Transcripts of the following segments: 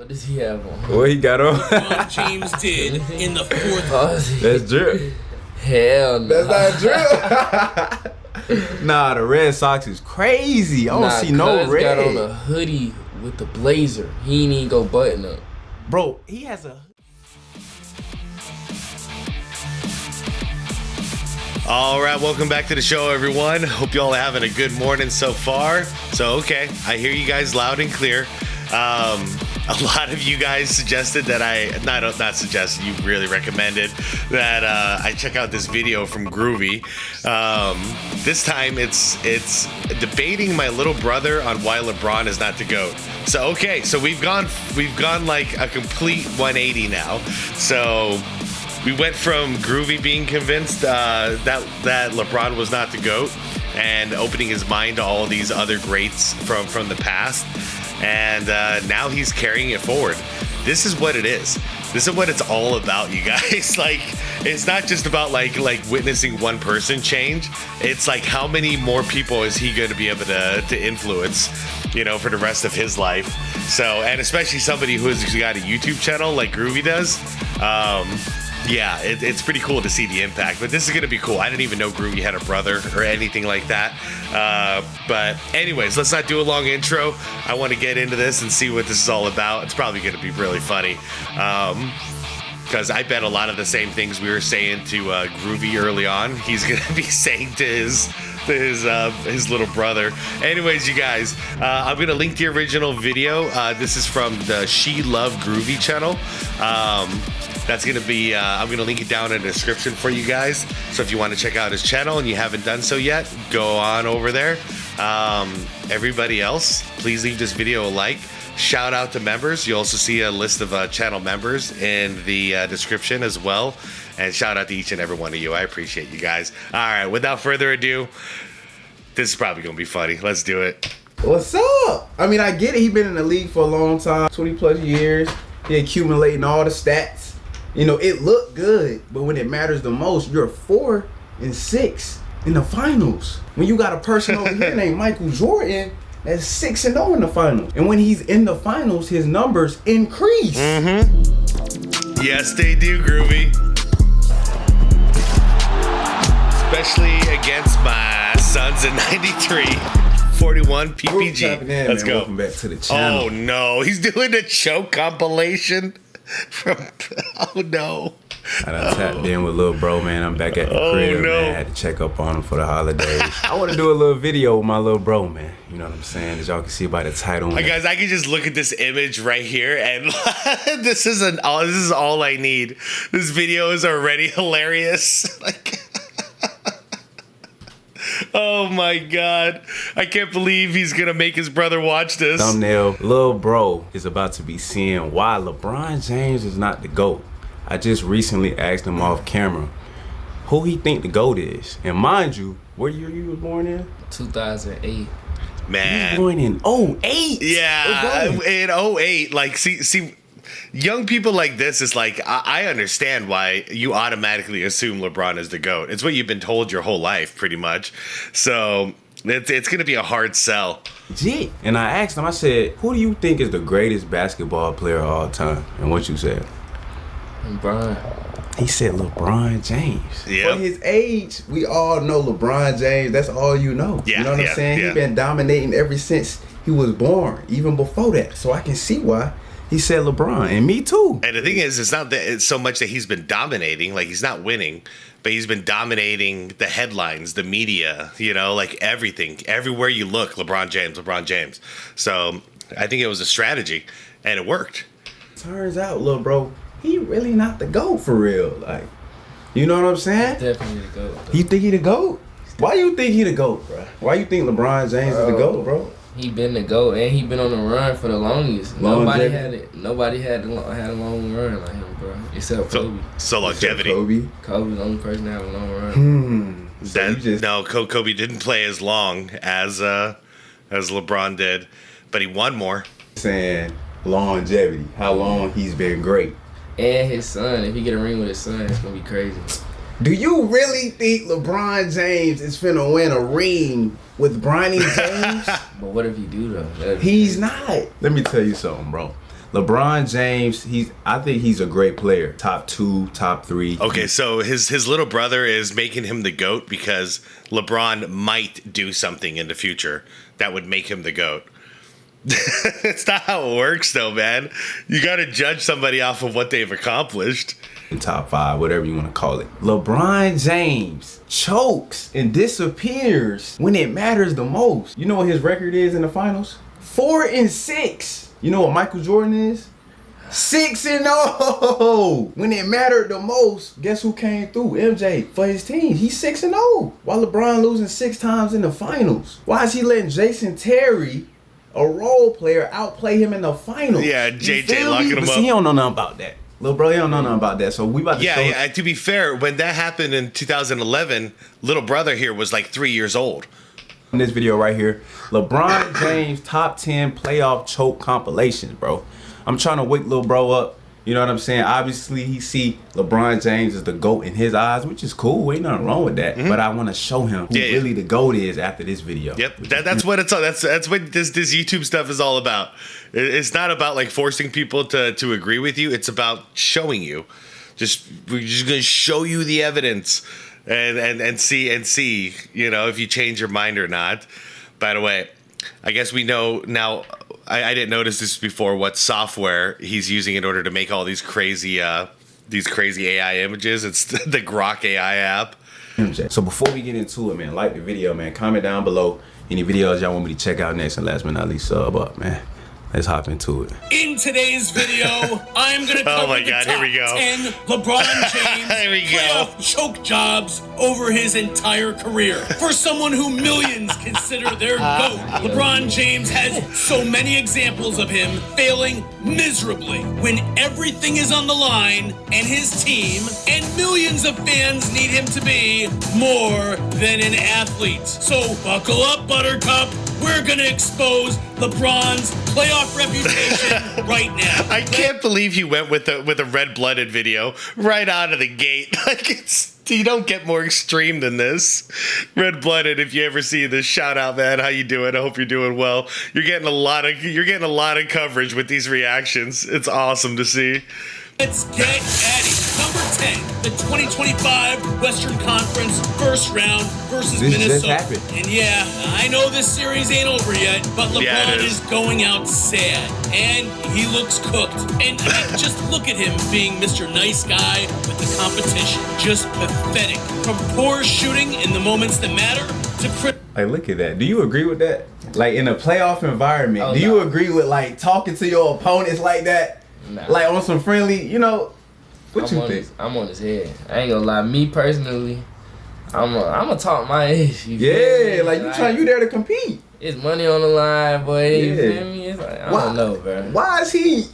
What does he have on? What he got on? LeBron James did in the fourth. That's drip. Hell no. That's not drip. Nah, the Red Sox is crazy. I don't see no red. Got on a hoodie with the blazer. He ain't even go button up. Bro, he has a... All right, welcome back to the show, everyone. Hope you all are having a good morning so far. So, okay, I hear you guys loud and clear. A lot of you guys suggested that not suggested, you really recommended that I check out this video from Groovy. This time it's debating my little brother on why LeBron is not the GOAT. So, okay, so we've gone like a complete 180 now. So we went from Groovy being convinced that LeBron was not the GOAT and opening his mind to all these other greats from the past. And now he's carrying it forward. This is what it is. This is what it's all about, you guys. Like, it's not just about like witnessing one person change. It's like, how many more people is he going to be able to influence, you know, for the rest of his life? So, and especially somebody who's got a YouTube channel like Groovy does. Yeah, it's pretty cool to see the impact, but this is going to be cool. I didn't even know Groovy had a brother or anything like that. But anyways, let's not do a long intro. I want to get into this and see what this is all about. It's probably going to be really funny. Because I bet a lot of the same things we were saying to Groovy early on, he's going to be saying to his little brother. Anyways, you guys, I'm going to link the original video. This is from the She Love Groovy channel. That's going to be, I'm going to link it down in the description for you guys. So if you want to check out his channel and you haven't done so yet, go on over there. Everybody else, please leave this video a like. Shout out to members. You also see a list of channel members in the description as well. And shout out to each and every one of you. I appreciate you guys. All right, without further ado, this is probably going to be funny. Let's do it. What's up? I mean, I get it. He's been in the league for a long time, 20 plus years. He accumulating all the stats. You know, it looked good, but when it matters the most, you're 4 and 6 in the finals. When you got a person over here named Michael Jordan that's 6 and 0 in the finals. And when he's in the finals, his numbers increase. Mm-hmm. Yes, they do, Groovy. Especially against my Suns in 93. 41 PPG. Let's go. Welcome back to the channel. Oh, no. He's doing a choke compilation. Oh no! I done tapped in with little bro, man. I'm back at the crib, man. I had to check up on him for the holidays. I want to do a little video with my little bro, man. You know what I'm saying? As y'all can see by the title. Guys, I can just look at this image right here, and this is all I need. This video is already hilarious. Like, oh my god, I can't believe he's gonna make his brother watch this. Thumbnail, lil bro is about to be seeing why LeBron James is not the GOAT. I just recently asked him off camera who he think the GOAT is. And mind you, what year you was born in? 2008. Man. He was born in 08. Yeah, in 08. Like, see, young people like this is like, I understand why you automatically assume LeBron is the GOAT. It's what you've been told your whole life, pretty much. So it's going to be a hard sell. Gee. And I asked him, I said, who do you think is the greatest basketball player of all time? And what you said? LeBron. He said LeBron James. Yep. For his age, we all know LeBron James. That's all you know. Yeah, you know what I'm saying? Yeah. He's been dominating ever since he was born, even before that. So I can see why he said LeBron, and me too. And the thing is, it's not that it's so much that he's been dominating, like he's not winning, but he's been dominating the headlines, the media, you know, like everything. Everywhere you look, LeBron James. So I think it was a strategy, and it worked. Turns out, little bro, he really not the GOAT for real. Like, you know what I'm saying? Definitely the GOAT. You think he the GOAT? Why you think he the GOAT, bro? Why you think LeBron James is the GOAT, bro? He been the GOAT, and he been on the run for the longest. Nobody had a long run like him, bro. Except Kobe. So longevity. Kobe's the only person that had a long run. Kobe didn't play as long as LeBron did, but he won more. Saying longevity, how long he's been great. And his son, if he get a ring with his son, it's gonna be crazy. Do you really think LeBron James is finna win a ring with Bronny James? But what if he do though? He's not. Let me tell you something, bro. LeBron James, I think he's a great player. Top 2, top 3. Okay, so his little brother is making him the GOAT because LeBron might do something in the future that would make him the GOAT. It's not how it works, though, man. You got to judge somebody off of what they've accomplished. Top 5, whatever you want to call it. LeBron James chokes and disappears when it matters the most. You know what his record is in the finals? 4-6. You know what Michael Jordan is? 6-0. When it mattered the most, guess who came through? MJ for his team. He's 6-0. While LeBron losing 6 times in the finals. Why is he letting Jason Terry, a role player, outplay him in the finals? Yeah, JJ locking him up. See, he don't know nothing about that. Little bro, he don't know nothing about that. So we about to show. Yeah. To be fair, when that happened in 2011, little brother here was like 3 years old. In this video right here, LeBron James top 10 playoff choke compilations, bro. I'm trying to wake little bro up. You know what I'm saying? Obviously, he see LeBron James as the GOAT in his eyes, which is cool. Ain't nothing wrong with that. But I want to show him who really the GOAT is after this video. Yep, that's what it's all. That's what this YouTube stuff is all about. It's not about like forcing people to agree with you. It's about showing you. We're just gonna show you the evidence and see, you know, if you change your mind or not. By the way, I guess we know now. I didn't notice this before. What software he's using in order to make all these crazy AI images? It's the Grok AI app. So before we get into it, man, like the video, man. Comment down below any videos y'all want me to check out next, and last but not least, sub up, man. Let's hop into it. In today's video, I'm gonna cover the top 10 LeBron James playoff choke jobs over his entire career. For someone who millions consider their GOAT, LeBron James has so many examples of him failing miserably when everything is on the line and his team and millions of fans need him to be more than an athlete. So buckle up, Buttercup. We're gonna expose LeBron's playoff reputation right now. I can't believe he went with a red-blooded video right out of the gate. Like you don't get more extreme than this. Red-blooded. If you ever see this, shout out, man. How you doing? I hope you're doing well. You're getting a lot of coverage with these reactions. It's awesome to see. Let's get at it. Number 10, the 2025 Western Conference first round versus Minnesota. And yeah, I know this series ain't over yet, but LeBron is going out sad. And he looks cooked. And I mean, just look at him being Mr. Nice Guy with the competition. Just pathetic. From poor shooting in the moments that matter to Like, look at that. Do you agree with that? Like, in a playoff environment, do you agree with, like, talking to your opponents like that? Nah. Like on some friendly, you know, what you think? I'm on his head. I ain't gonna lie. Me personally, I'm gonna talk my age. Yeah, like you there to compete. It's money on the line, boy. You feel me? It's like, I don't know, bro. Why is he?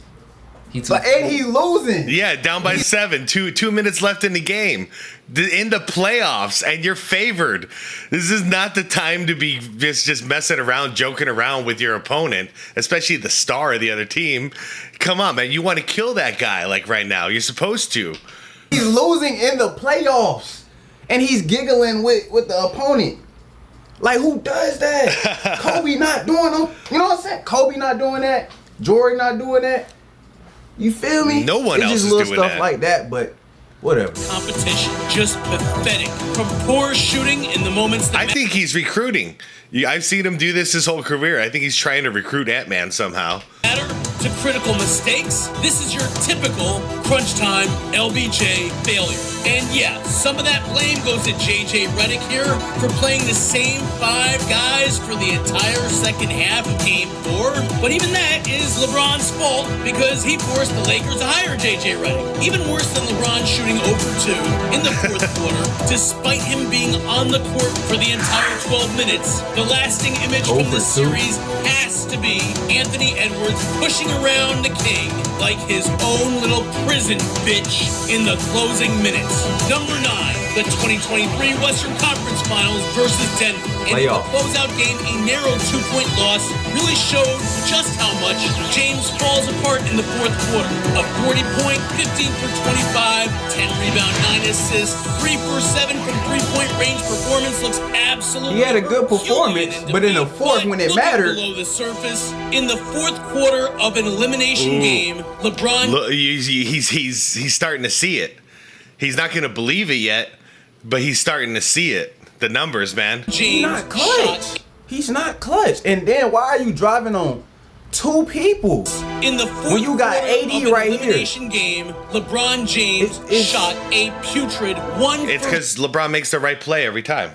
And he losing. Yeah, down by 7. 2 minutes left in the game. In the playoffs, and you're favored. This is not the time to be just messing around, joking around with your opponent, especially the star of the other team. Come on, man. You want to kill that guy like right now. You're supposed to. He's losing in the playoffs, and he's giggling with the opponent. Like, who does that? Kobe not doing them. You know what I'm saying? Kobe not doing that. Jordan not doing that. You feel me? No one else is doing that. It's just little stuff like that, but whatever. Competition, just pathetic. From poor shooting in the moments that I think he's recruiting. I've seen him do this his whole career. I think he's trying to recruit Ant-Man somehow. Matter to critical mistakes. This is your typical crunch time LBJ failure. And yeah, some of that blame goes to JJ Redick here for playing the same 5 guys for the entire second half of Game 4. But even that is LeBron's fault because he forced the Lakers to hire JJ Redick. Even worse than LeBron shooting over 2 in the fourth quarter, despite him being on the court for the entire 12 minutes. The lasting image from this series has to be Anthony Edwards pushing around the king like his own little prison bitch in the closing minutes. Number 9, the 2023 Western Conference Finals versus Denver. And in the closeout game, a narrow 2-point loss really showed just how much James falls apart in the fourth quarter. A 40-point, 15 for 25, 10 rebound, 9 assists, 3 for 7 from three-point range performance looks absolutely. He had a good performance, but in the fourth, when it mattered, below the surface, in the fourth quarter of an elimination game, LeBron. Look, he's starting to see it. He's not going to believe it yet, but he's starting to see it. The numbers, man. He's not clutch. He's not clutch. And then why are you driving on 2 people in the fourth when you got AD right here? Elimination game, LeBron James shot a putrid 1 It's because LeBron makes the right play every time.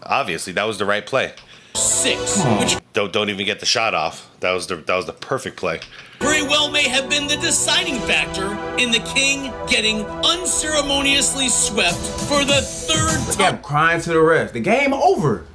Obviously, that was the right play. 6, which Don't even get the shot off. That was the perfect play. very well may have been the deciding factor in the King getting unceremoniously swept for the third I'm crying to the ref. The game over.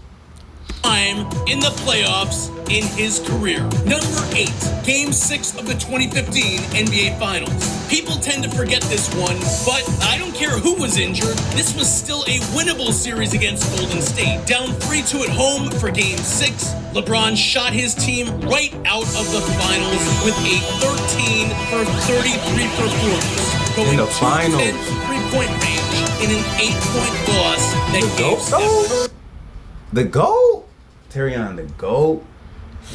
time in the playoffs in his career. Number 8, Game 6 of the 2015 NBA Finals. People tend to forget this one, but I don't care who was injured. This was still a winnable series against Golden State. Down 3-2 at home for Game 6, LeBron shot his team right out of the finals with a 13 for 33 performance. Going In the 2 of finals. 10 from three-point range in an 8-point loss that The gave GOAT? Steph Curry The GOAT? Terrion, the GOAT?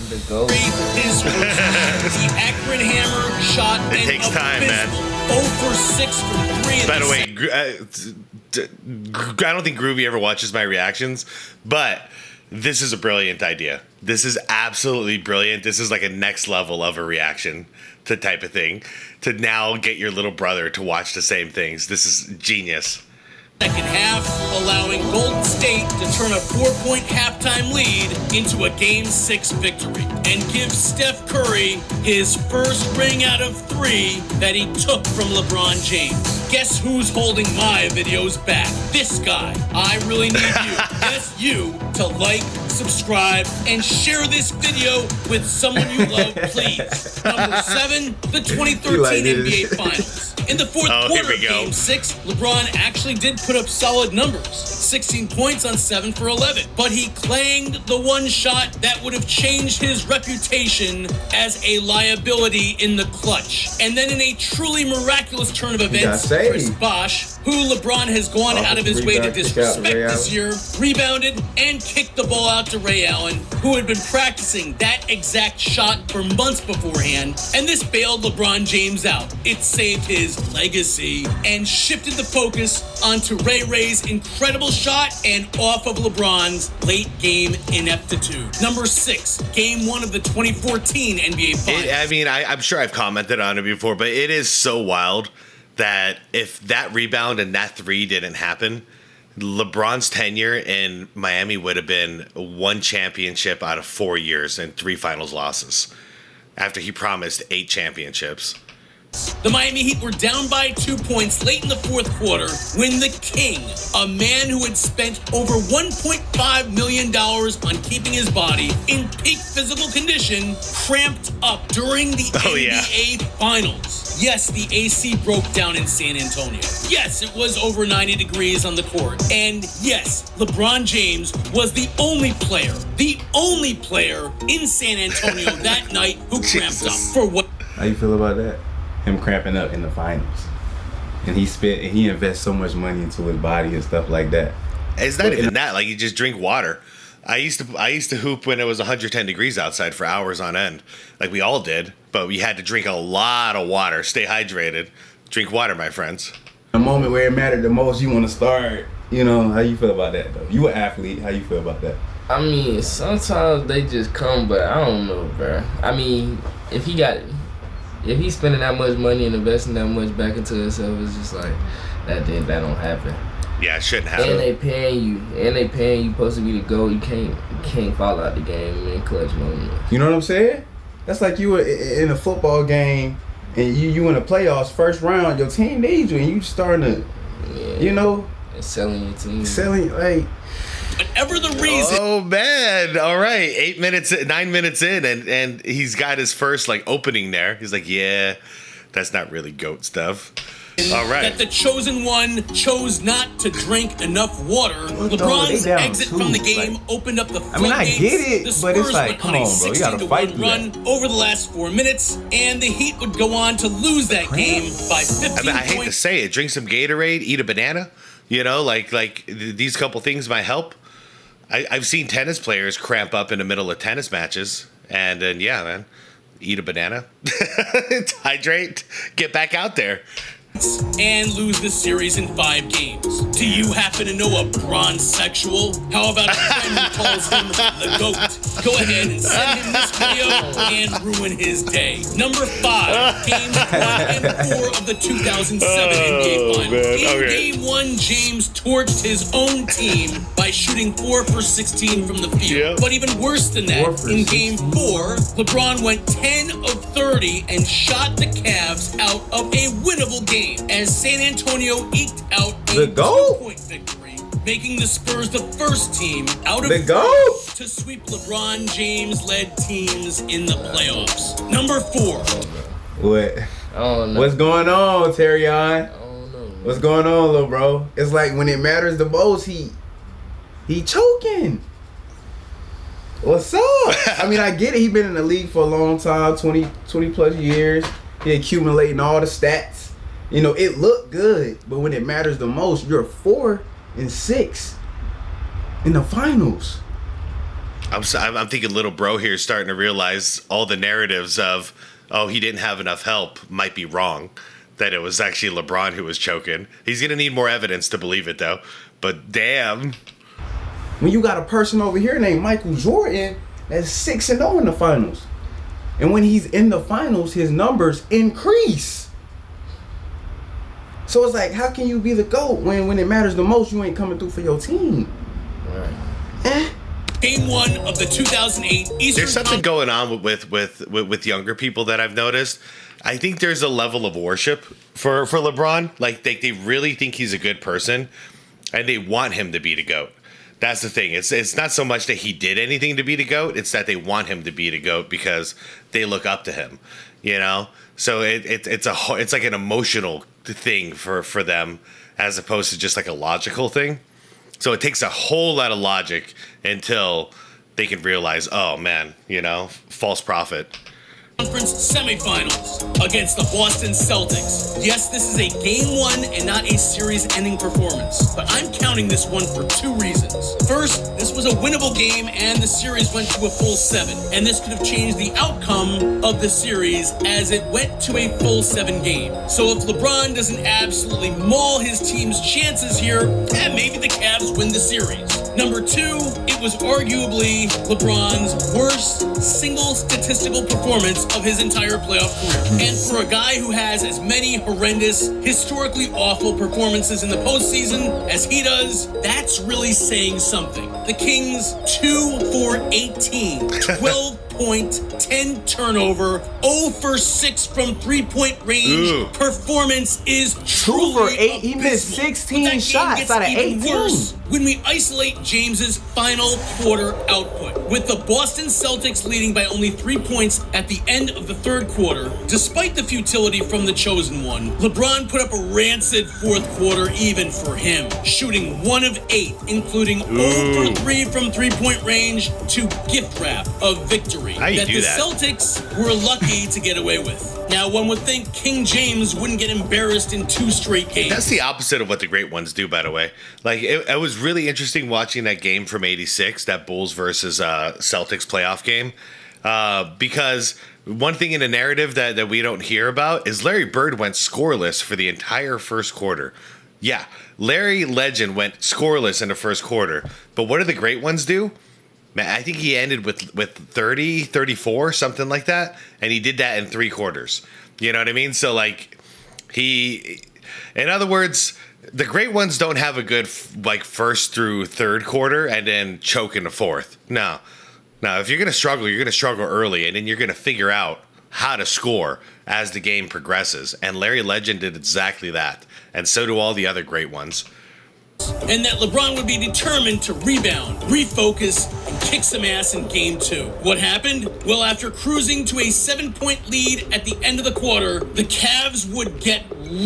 The goal. his first. The Akron Hammer shot It takes time, man. 0 for 6 from 3 in By the way, second. I don't think Groovy ever watches my reactions, but this is a brilliant idea. This is absolutely brilliant. This is like a next level of a reaction to type of thing. To now get your little brother to watch the same things. This is genius. Second half, allowing Golden State to turn a 4-point halftime lead into a Game 6 victory and give Steph Curry his first ring out of 3 that he took from LeBron James. Guess who's holding my videos back? This guy. I really need you, yes you, to like, subscribe, and share this video with someone you love, please. Number 7, the 2013 NBA Finals. In the fourth quarter of Game 6, LeBron actually did put up solid numbers. 16 points on 7 for 11. But he clanged the one shot that would have changed his reputation as a liability in the clutch. And then in a truly miraculous turn of events, Chris Bosh, who LeBron has gone out of his way to disrespect this year, rebounded and kicked the ball out to Ray Allen, who had been practicing that exact shot for months beforehand. And this bailed LeBron James out. It saved his legacy and shifted the focus onto Ray's incredible shot and off of LeBron's late game ineptitude. Number 6, Game 1 of the 2014 NBA Finals. I'm sure I've commented on it before, but it is so wild that if that rebound and that 3 didn't happen, LeBron's tenure in Miami would have been 1 championship out of 4 years and 3 finals losses after he promised 8 championships. The Miami Heat were down by 2 points late in the fourth quarter when the King, a man who had spent over $1.5 million on keeping his body in peak physical condition, cramped up during the NBA Finals. Yes, the AC broke down in San Antonio. Yes, it was over 90 degrees on the court. And yes, LeBron James was the only player in San Antonio that night who cramped up for what? How you feel about that? Him cramping up in the finals, and he invests so much money into his body and stuff like that. It's not even that. Like, you just drink water. I used to hoop when it was 110 degrees outside for hours on end, like we all did. But we had to drink a lot of water, stay hydrated. Drink water, my friends. The moment where it mattered the most, you want to start. You know, how you feel about that, though? You an athlete. How you feel about that? I mean, sometimes they just come, but I don't know, bro. I mean, if he's spending that much money and investing that much back into himself, it's just like that don't happen. Yeah, it shouldn't happen. And they paying you supposed to be the GOAT. You can't fall out the game in clutch moments. You know what I'm saying? That's like you were in a football game and you in the playoffs, first round, your team needs you and you starting to, you know, and selling your team. Like, whatever the reason. Oh man! All right, 9 minutes in, and he's got his first like opening there. He's like, "Yeah, that's not really GOAT stuff." All right. That the chosen one chose not to drink enough water. LeBron's they down exit two, from the game like, opened up the I mean, I floodgates. get it, The but it's Spurs like, went come on a on, bro, you gotta 16-1 fight through run over the last 4 minutes, and the Heat would go on to lose that game by 15 I mean, I hate to points. say it. Drink some Gatorade, eat a banana. You know, like these couple things might help. I've seen tennis players cramp up in the middle of tennis matches, and then yeah, man, eat a banana, hydrate, get back out there. And lose this series in 5 games. Do you happen to know a bronzesexual? How about a friend who calls him the GOAT? Go ahead and send him this video and ruin his day. Number 5, games 1 and 4 of the 2007 NBA Finals. Man. In Okay. game 1, James torched his own team by shooting 4 for 16 from the field. Yep. But even worse than that, 4 for in game 16. 4, LeBron went 10 of 30 and shot the Cavs out of a winnable game as San Antonio eked out The a GOAT? 2-point victory, making the Spurs the first team out of The 4 GOAT? to sweep LeBron James-led teams in the playoffs. Number 4. What? I don't know. What's going on, Terry? I don't know. What's going on, little bro? It's like when it matters the most, he choking. What's up? I mean, I get it. He been in the league for a long time, 20 plus years. He accumulating all the stats. You know, it looked good, but when it matters the most, you're 4 and 6 in the finals. I'm thinking little bro here is starting to realize all the narratives of, oh, he didn't have enough help might be wrong. That it was actually LeBron who was choking. He's gonna need more evidence to believe it though. But damn. When you got a person over here named Michael Jordan that's 6-0 in the finals. And when he's in the finals, his numbers increase. So it's like, how can you be the GOAT when it matters the most, you ain't coming through for your team? Right. Game 1 of the 2008 Eastern There's something going on with younger people that I've noticed. I think there's a level of worship for LeBron. Like they really think he's a good person, and they want him to be the GOAT. That's the thing. It's not so much that he did anything to be the GOAT. It's that they want him to be the GOAT because they look up to him. You know, so it's like an emotional thing for them as opposed to just like a logical thing. So it takes a whole lot of logic until they can realize, oh man, you know, false prophet. Conference semifinals against the Boston Celtics. Yes, this is a game 1 and not a series-ending performance, but I'm counting this one for 2 reasons. First, this was a winnable game and the series went to a full 7, and this could have changed the outcome of the series as it went to a full 7 game. So if LeBron doesn't absolutely maul his team's chances here, maybe the Cavs win the series. Number 2, it was arguably LeBron's worst single statistical performance of his entire playoff career. And for a guy who has as many horrendous, historically awful performances in the postseason as he does, that's really saying something. The Kings 2 for 18, 12 point, 10 turnover, 0 for 6 from 3-point range. Ooh. Performance is 2 truly for 8. He missed abysmal. 16 But that game shots gets out of even 18. worse when we isolate James's final quarter output, with the Boston Celtics leading by only 3 points at the end of the third quarter. Despite the futility from the chosen one, LeBron put up a rancid fourth quarter even for him, shooting 1 of 8, including 0 for 3 from 3-point range to gift wrap a victory How you that do the that? Celtics were lucky to get away with. Now, one would think King James wouldn't get embarrassed in 2 straight games. That's the opposite of what the great ones do, by the way. Like, it was really interesting watching that game from '86, that Bulls versus Celtics playoff game, because one thing in the narrative that we don't hear about is Larry Bird went scoreless for the entire first quarter. Yeah, Larry Legend went scoreless in the first quarter, but what do the great ones do? Man, I think he ended with 30, 34, something like that, and he did that in 3 quarters. You know what I mean? So, like, in other words, the great ones don't have a good, like, first through third quarter and then choke in the fourth. No. If you're going to struggle early, and then you're going to figure out how to score as the game progresses. And Larry Legend did exactly that, and so do all the other great ones. and that LeBron would be determined to rebound, refocus, and kick some ass in Game 2. What happened? Well, after cruising to a 7-point lead at the end of the quarter, the Cavs would get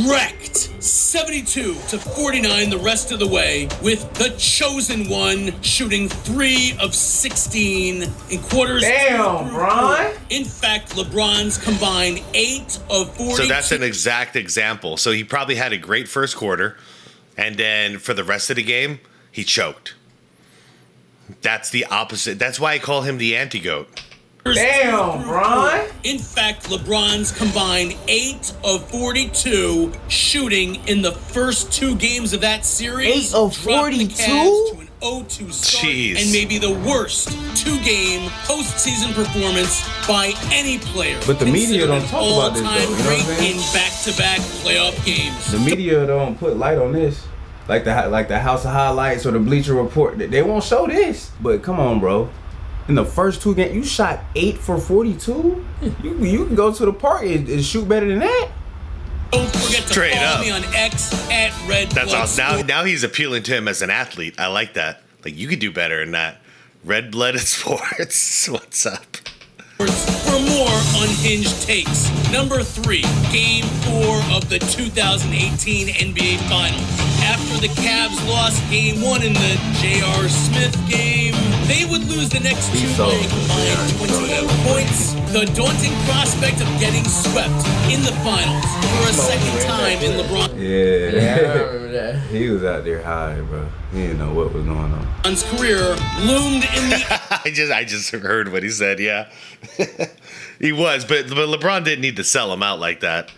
wrecked 72-49 the rest of the way, with the chosen one shooting 3 of 16 in quarters. Damn, Bron. In fact, LeBron's combined 8 of 40. So that's an exact example. So he probably had a great first quarter, and then for the rest of the game, he choked. That's the opposite. That's why I call him the anti-GOAT. Damn, Bron. In fact, LeBron's combined 8 of 42 shooting in the first 2 games of that series. 8 of dropped the 42? Cavs to an 0-2 start, Jeez. and maybe the worst 2-game postseason performance by any player. But the media don't talk about this, though, all-time you know what I'm great saying? in back-to-back playoff games. The media don't put light on this. Like the House of Highlights or the Bleacher Report. They won't show this. But come on, bro. In the first 2 games, you shot 8 for 42? You can go to the park and shoot better than that. Don't forget to Straight follow up. me on X at Red That's Blood awesome. Sport. Now he's appealing to him as an athlete. I like that. Like, you could do better than that. Red-blooded sports. What's up? For more unhinged takes. Number 3, Game 4 of the 2018 NBA Finals. After the Cavs lost Game 1 in the J.R. Smith game, they would lose the next 2 by a combined 28 points. The daunting prospect of getting swept in the finals for a second time in LeBron's Yeah, I remember that. He was out there high, bro. He didn't know what was going on. career loomed in the I just heard what he said, yeah. He was, but LeBron didn't need to sell him out like that.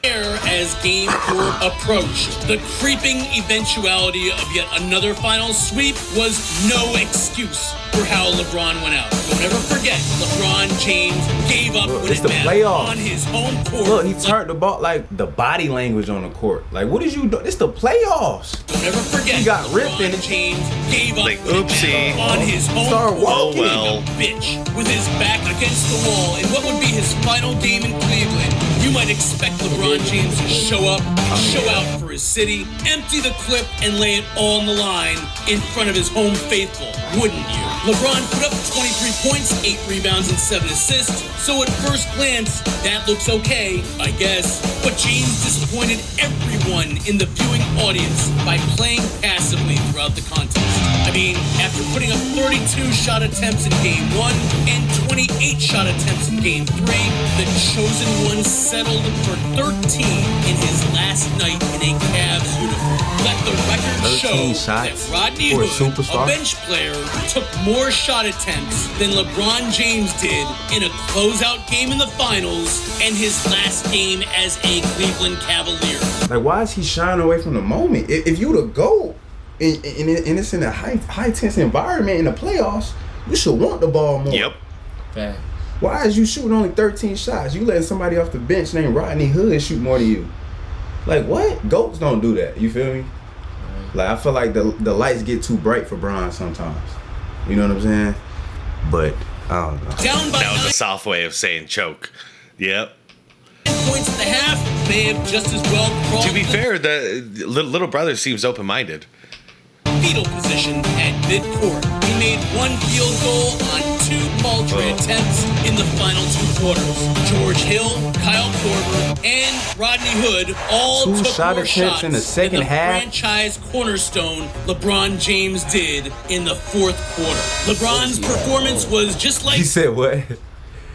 air as Game 4 approached. The creeping eventuality of yet another final sweep was no excuse for how LeBron went out. Don't ever forget, LeBron James gave up when it's it the mattered playoffs. on his home court. Look, he turned the ball, like, the body language on the court. Like, what did you do? It's the playoffs. Don't ever forget, He got ripped in LeBron it. James gave up Like, when it oopsie. mattered on his home Start court. walking. Oh, well. Bitch, with his back against the wall in what would be his final game in Cleveland. You might expect LeBron James to show up, show out for his city, empty the clip, and lay it all on the line in front of his home faithful, wouldn't you? LeBron put up 23 points, 8 rebounds, and 7 assists, so at first glance, that looks okay, I guess. But James disappointed everyone in the viewing audience by playing passively throughout the contest. I mean, after putting up 32 shot attempts in Game 1 and 28 shot attempts in Game 3, the chosen one settled for 13 in his last night in a Cavs uniform. Let the record 13 show that shots Rodney for a Hood, superstar? a bench player, took more shot attempts than LeBron James did in a closeout game in the finals and his last game as a Cleveland Cavalier. Like, why is he shying away from the moment? If you the GOAT, and it's in a high tense environment in the playoffs, you should want the ball more. Yep. Fact. Why is you shooting only 13 shots? You letting somebody off the bench named Rodney Hood shoot more than you. Like, what? GOATs don't do that. You feel me? Like, I feel like the lights get too bright for Bron sometimes. You know what I'm saying? But, I don't know. Down by That was a 9 soft way of saying choke. Yep. points at the half, they have just as well crawled To be the fair, the little brother seems open-minded. fetal position at midcourt. He made 1 field goal on 2 paltry attempts in the final 2 quarters. George Hill, Kyle Korver, and Rodney Hood all 2 took shot more attempts shots in the second than the half. franchise cornerstone LeBron James did in the 4th quarter. LeBron's performance was just like He said what?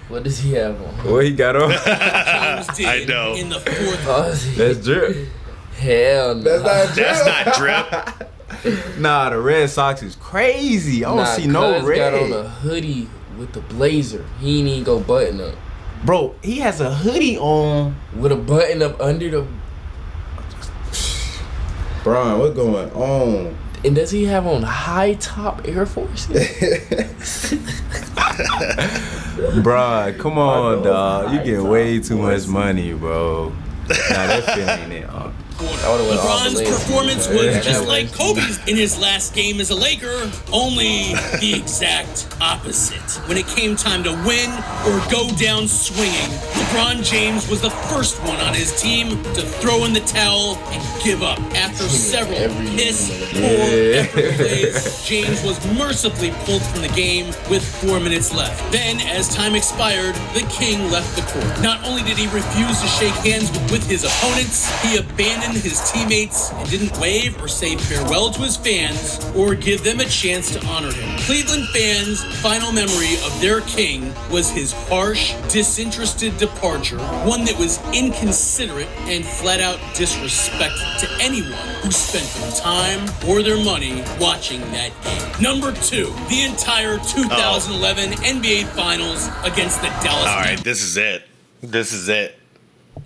What does he have on? What he got on? James did I know. in the 4th quarter. Oh, is he- That's drip. Hell no. That's not drip. Nah, the Red Sox is crazy. I don't see no Cuz red. got on a hoodie with the blazer. He ain't even go button up. Bro, he has a hoodie on. With a button up under the... Bron, what's going on? And does he have on high top Air Forces? Bro, come on, dog. You get way too much money, bro. Nah, that fit ain't it. LeBron's performance was Yeah, just that like was- Kobe's in his last game as a Laker, only the exact opposite. When it came time to win or go down swinging, LeBron James was the first one on his team to throw in the towel and give up. After several piss-poor effort plays, James was mercifully pulled from the game with 4 minutes left. Then, as time expired, the king left the court. Not only did he refuse to shake hands with his opponents, he abandoned his teammates and didn't wave or say farewell to his fans or give them a chance to honor him. Cleveland fans' final memory of their king was his harsh, disinterested departure, one that was inconsiderate and flat-out disrespectful to anyone who spent their time or their money watching that game. Number 2, the entire 2011 NBA Finals against the Dallas All right, Mavericks. this is it. This is it.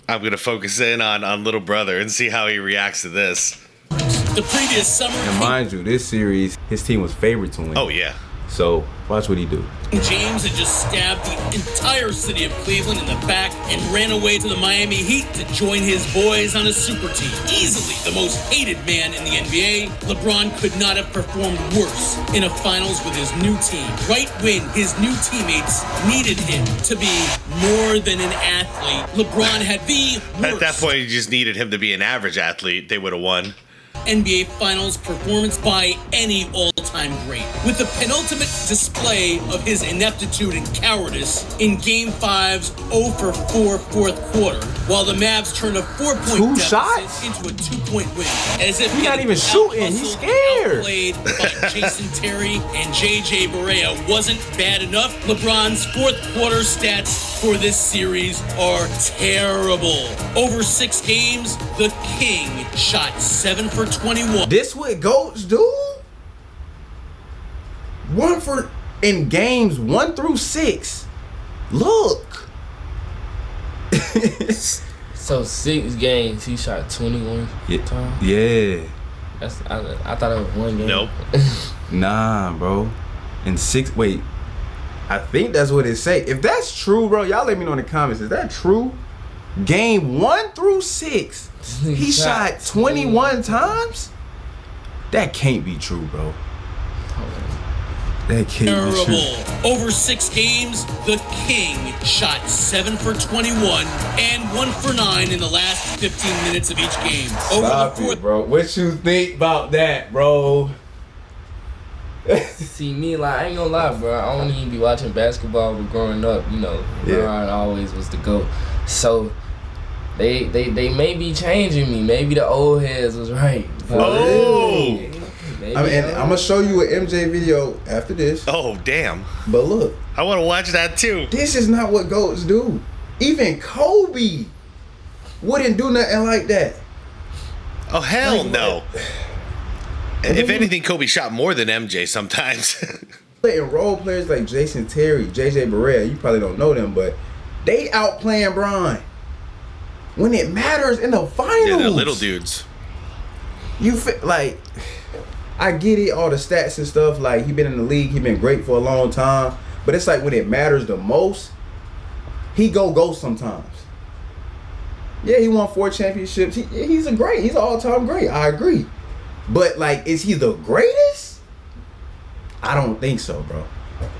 I'm going to focus in on little brother and see how he reacts to this. The previous summer, And mind you, this series, his team was favored to win. Oh, yeah. So watch what he do. James had just stabbed the entire city of Cleveland in the back and ran away to the Miami Heat to join his boys on a super team. Easily the most hated man in the NBA, LeBron could not have performed worse in a finals with his new team. Right when his new teammates needed him to be more than an athlete, LeBron had the worst At that point, you just needed him to be an average athlete. They would have won. NBA Finals performance by any all-time great. With the penultimate display of his ineptitude and cowardice in Game 5's 0-for-4 fourth quarter, while the Mavs turned a 4-point Two deficit shots? into a 2-point win. As if He's not even shooting. He's scared. Played by Jason Terry and JJ Barea wasn't bad enough. LeBron's fourth quarter stats for this series are terrible. Over 6 games, the King shot 7 for 21. This what GOATs do? In games 1 through 6. Look. So 6 games, he shot 21 times. Yeah. I thought it was 1 game. Nope. Nah, bro. In 6. Wait. I think that's what it say. If that's true, bro, y'all let me know in the comments. Is that true? Game 1 through 6. He shot 21 times? That can't be true, bro. That can't be true. Terrible. Over 6 games, the King shot 7 for 21 and 1 for 9 in the last 15 minutes of each game. Over Stop the fourth it, bro. What you think about that, bro? See me, like, I ain't gonna lie, bro. I don't even be watching basketball, but growing up, you know, LeBron always was the GOAT. So they may be changing me. Maybe the old heads was right. But maybe I'm gonna show you an MJ video after this. Oh, damn. But look, I want to watch that too. this is not what GOATs do. Even Kobe wouldn't do nothing like that. Oh, hell Like, no. If anything, Kobe shot more than MJ sometimes. And role players like Jason Terry, JJ Barea, you probably don't know them, but they outplaying Bron when it matters in the finals. Yeah, they're little dudes. You feel like, I get it, all the stats and stuff. Like, he been in the league, he been great for a long time, but it's like when it matters the most, he go sometimes. Yeah, he won 4 championships. He's an all-time great. I agree. But, like, is he the greatest? I don't think so, bro.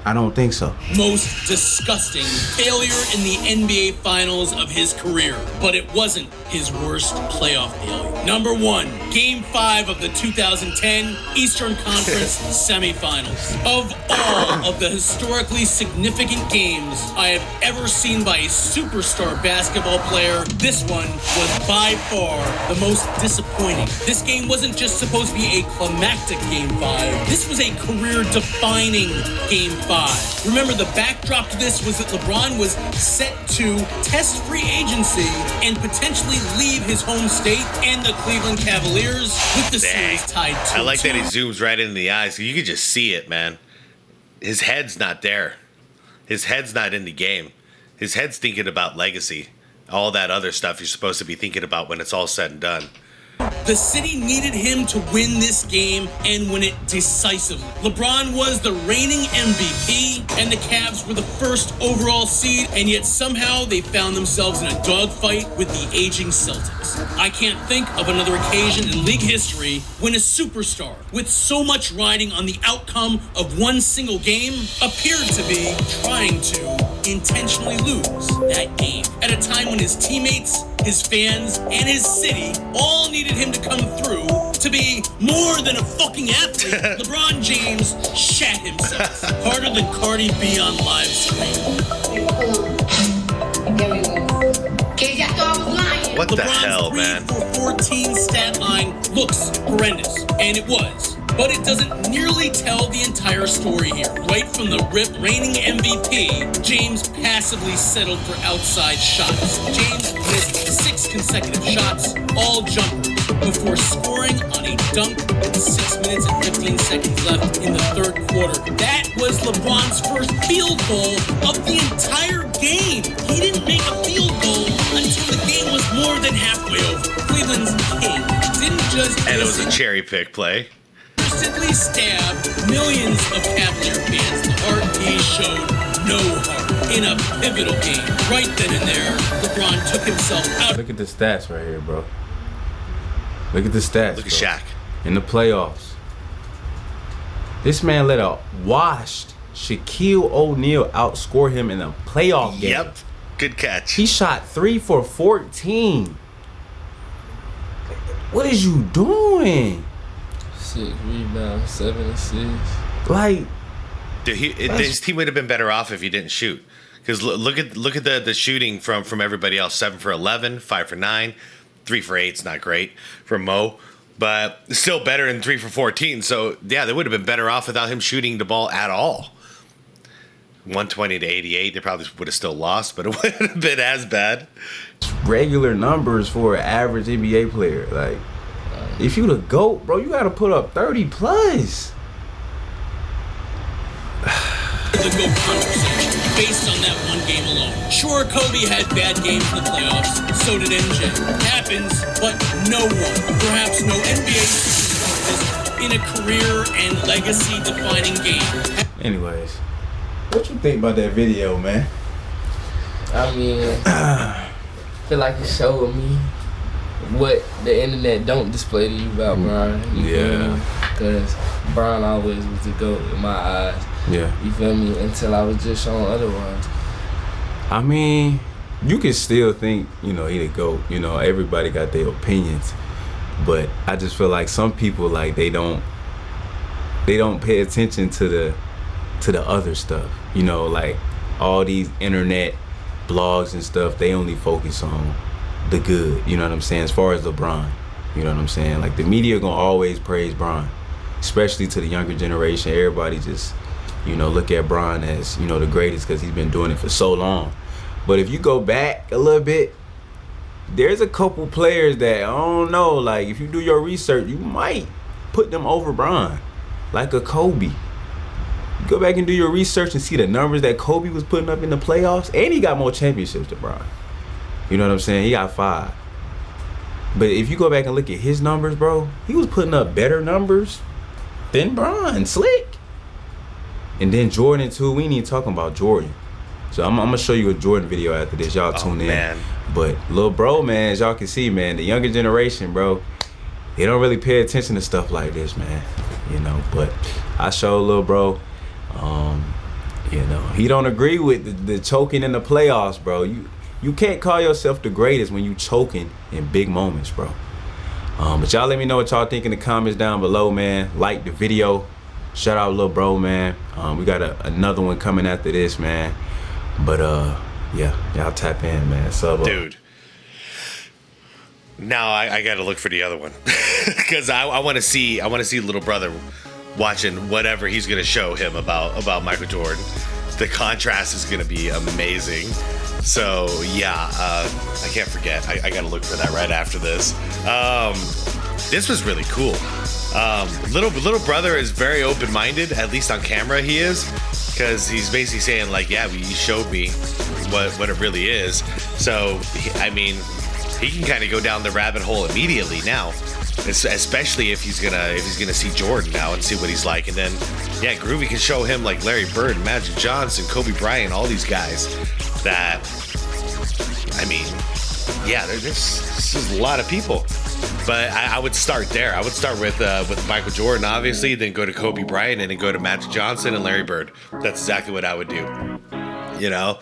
I don't think so. most disgusting failure in the NBA Finals of his career, but it wasn't his worst playoff failure. Number 1, Game 5 of the 2010 Eastern Conference semifinals. Of all of the historically significant games I have ever seen by a superstar basketball player, this one was by far the most disappointing. This game wasn't just supposed to be a climactic Game 5. This was a career-defining Game 5. Remember, the backdrop to this was that LeBron was set to test free agency and potentially leave his home state and the Cleveland Cavaliers with the series tied 2-2. I like that he zooms right into the eyes. You can just see it, man. His head's not there. His head's not in the game. His head's thinking about legacy. All that other stuff you're supposed to be thinking about when it's all said and done. The city needed him to win this game and win it decisively. LeBron was the reigning MVP, and the Cavs were the first overall seed, and yet somehow they found themselves in a dogfight with the aging Celtics. I can't think of another occasion in league history when a superstar with so much riding on the outcome of one single game appeared to be trying to intentionally lose that game at a time when his teammates, his fans, and his city all needed him to come through to be more than a fucking athlete. LeBron James shat himself harder than Cardi B on live stream. There we go. Case I thought I was lying. What the LeBron's hell, 3 man? for 14 stat line looks horrendous, and it was. But it doesn't nearly tell the entire story here. Right from the rip, reigning MVP, James passively settled for outside shots. James missed 6 consecutive shots, all jumpers, before scoring on a dunk with 6 minutes and 15 seconds left in the third quarter. That was LeBron's first field goal of the entire game. He didn't make a field goal until the game was more than halfway over. Cleveland's king didn't just... And it was a cherry pick play. Simply stabbed millions of Cavalier fans in the heart. He showed no heart in a pivotal game. Right then and there, LeBron took himself out. Look at the stats right here, bro. Look at the stats. Look at Shaq. In the playoffs. This man let a washed Shaquille O'Neal outscore him in a playoff game. Yep. Good catch. He shot 3 for 14. What is you doing? 6 rebounds, 7 assists. Like, Dude, his team would have been better off if he didn't shoot. Because look at the shooting from everybody else. 7 for 11, 5 for 9, 3 for 8. It's not great for Mo, but still better than 3 for 14. So yeah, they would have been better off without him shooting the ball at all. 120 to 88. They probably would have still lost, but it wouldn't have been as bad. regular numbers for an average NBA player. Like, if you the GOAT, bro, you gotta put up 30 plus. The GOAT conversation based on that one game alone. Sure, Kobe had bad games in the playoffs, so did MJ. Happens, but no one, perhaps no NBA superstar in a career and legacy-defining game. Anyways, what you think about that video, man? I mean, I feel like it showed me what the internet don't display to you about Brian. You feel me? Because Brian always was the GOAT in my eyes. Yeah. You feel me? Until I was just shown otherwise. I mean, you can still think, you know, he the GOAT. You know, everybody got their opinions. But I just feel like some people, like, they don't pay attention to the other stuff. You know, like all these internet blogs and stuff, they only focus on the good, you know what I'm saying, as far as LeBron. You know what I'm saying? Like, the media gonna always praise Bron, especially to the younger generation. Everybody just, you know, look at Bron as, you know, the greatest because he's been doing it for so long. But if you go back a little bit, there's a couple players that, I don't know, like, if you do your research, you might put them over Bron, like a Kobe. Go back and do your research and see the numbers that Kobe was putting up in the playoffs, and he got more championships than Bron. You know what I'm saying? He got 5. But if you go back and look at his numbers, bro, he was putting up better numbers than Bron, slick. And then Jordan too. We ain't even talking about Jordan. So I'm gonna show you a Jordan video after this. Y'all tune in. Man. But little bro, man, as y'all can see, man, the younger generation, bro, they don't really pay attention to stuff like this, man. You know, but I showed little bro. You know, he don't agree with the choking in the playoffs, bro. You can't call yourself the greatest when you choking in big moments, bro. But y'all let me know what y'all think in the comments down below, man. Like the video. Shout out little bro, man. We got another one coming after this, man. But yeah, y'all tap in, man. Sub up. Dude. Now I gotta look for the other one. Because I wanna see little brother watching whatever he's gonna show him about Michael Jordan. The contrast is gonna be amazing. So yeah, I can't forget. I gotta look for that right after this. This was really cool. Little brother is very open-minded, at least on camera he is, because he's basically saying like, yeah, you showed me what it really is. So I mean, he can kind of go down the rabbit hole immediately now, especially if he's gonna see Jordan now and see what he's like. And then yeah, Groovy can show him like Larry Bird, Magic Johnson, Kobe Bryant, all these guys that, I mean, yeah, this is a lot of people. But I would start there. I would start with Michael Jordan, obviously, then go to Kobe Bryant, and then go to Magic Johnson and Larry Bird. That's exactly what I would do. you know,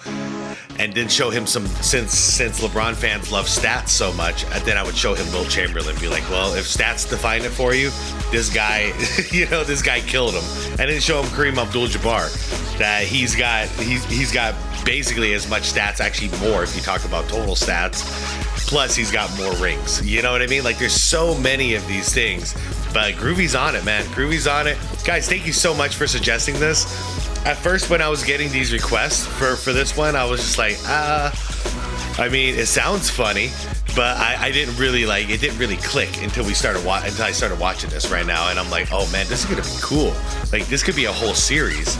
and then show him some, since LeBron fans love stats so much, and then I would show him Will Chamberlain, be like, well, if stats define it for you, this guy, you know, this guy killed him. And then show him Kareem Abdul-Jabbar, that he's got basically as much stats, actually more if you talk about total stats, plus he's got more rings. You know what I mean? Like, there's so many of these things, but Groovy's on it, man. Groovy's on it. Guys, thank you so much for suggesting this. At first, when I was getting these requests for this one, I was just like, I mean, it sounds funny, but I didn't really like, it didn't really click until I started watching this right now, and I'm like, oh man, this is gonna be cool. Like, this could be a whole series.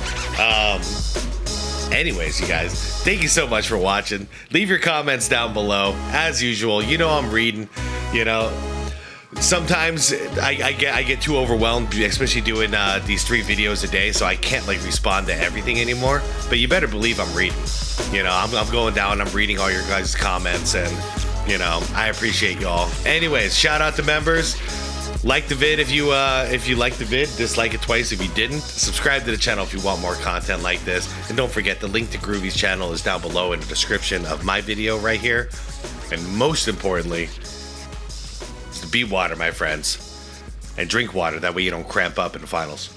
Anyways, you guys, thank you so much for watching. Leave your comments down below. As usual, you know I'm reading, you know. Sometimes I get too overwhelmed, especially doing these 3 videos a day, so I can't like respond to everything anymore. But you better believe I'm reading. You know, I'm going down, I'm reading all your guys' comments, and you know, I appreciate y'all. Anyways, shout out to members. Like the vid if you like the vid. Dislike it twice if you didn't. Subscribe to the channel if you want more content like this. And don't forget, the link to Groovy's channel is down below in the description of my video right here. And most importantly, be water, my friends, and drink water. That way you don't cramp up in the finals.